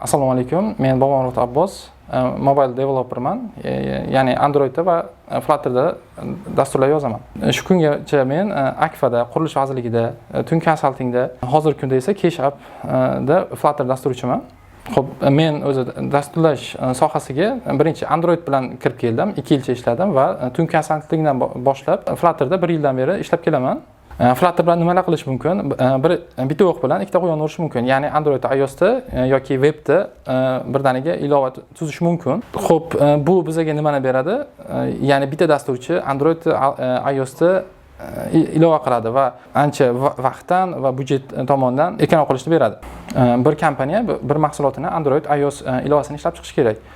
Assalomu alaykum. Men Bobomurodov Abbos, mobile developerman. Ya'ni Androidda va Flutterda dasturlar yozaman. Shu kungacha men Akfada, qurilish vazirligida, Tun konsaltingda, hozirgi kunda esa da Flutter dasturchiman. Xo'p, men o'zi dasturlash sohasiga birinchi Android bilan kirib keldim, 2 yilcha ishladim va Tun konsaltingdan boshlab Flutterda 1 yildan beri ishlab kelaman. Flutter bilan nimalar qilish mumkin? Bitta o'q bilan ikkita quyon urish mumkin. Ya'ni Android, iOSda yoki webda birdaniga ilova tuzish mumkin. Xo'p, bu bizga nimani beradi? Ya'ni bitta dasturchi Android, iOSda ilova qiladi va ancha vaqtdan va budjet tomonidan ekran qilishni beradi. Bir kompaniya bir mahsulotini Android, iOS ilovasini ishlab chiqish kerak.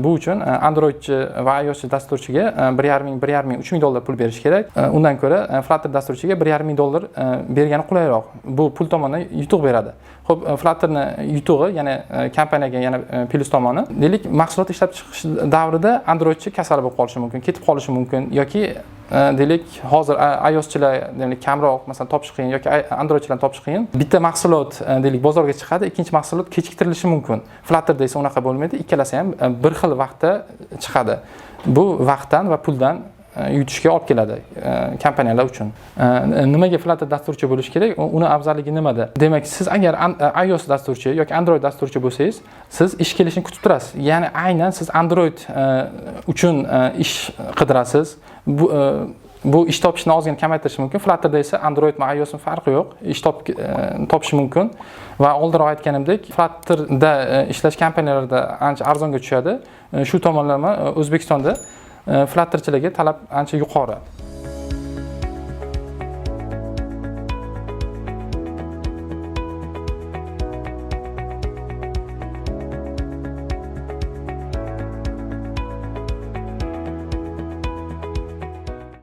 Bu uchun Androidchi va iOS dasturchiga 1,5 ming, 3 ming dollar pul berish kerak. Undan ko'ra Flutter dasturchiga 1,5 ming dollar bergani qulayroq. Bu pul tomonidan yutuq beradi. Xo'p, Flutterni yutug'i, ya'ni kompaniyaga yana plus tomoni, deylik, mahsulot ishlab chiqish davrida Androidchi kasal bo'lib qolishi mumkin, ketib qolishi mumkin yoki deylik, hozir iOSchilar deylik kamroq, masalan, topish qiyin yoki Androidchilarni topish qiyin. Bitta mahsulot deylik bozorga chiqadi, ikkinchi mahsulot kechiktirilishi mumkin. Flutterda esa unaqa bo'lmaydi, ikkalasi ham bir xil vaqtda chiqadi. Bu vaqtdan va puldan yutishga olib keladi kompaniyalar uchun. Nimaga Flutter dasturchi bo'lish kerak? Uni afzalligi nimada? Demak, siz agar iOS dasturchi yoki Android dasturchi bo'lsangiz, siz ish kelishini kutib turasiz. Ya'ni aynan siz Android uchun ish qidirasiz. Bu ish topishni ozgina kamaytirishi mumkin. Flutterda esa Android va iOSning farqi yo'q. Ish topish mumkin. Va oldinroq aytganimdek, Flutterda ishlash kompaniyalarda ancha arzonga tushadi. Shu tomonlama O'zbekistonda Flutterchilarga talab ancha yuqori.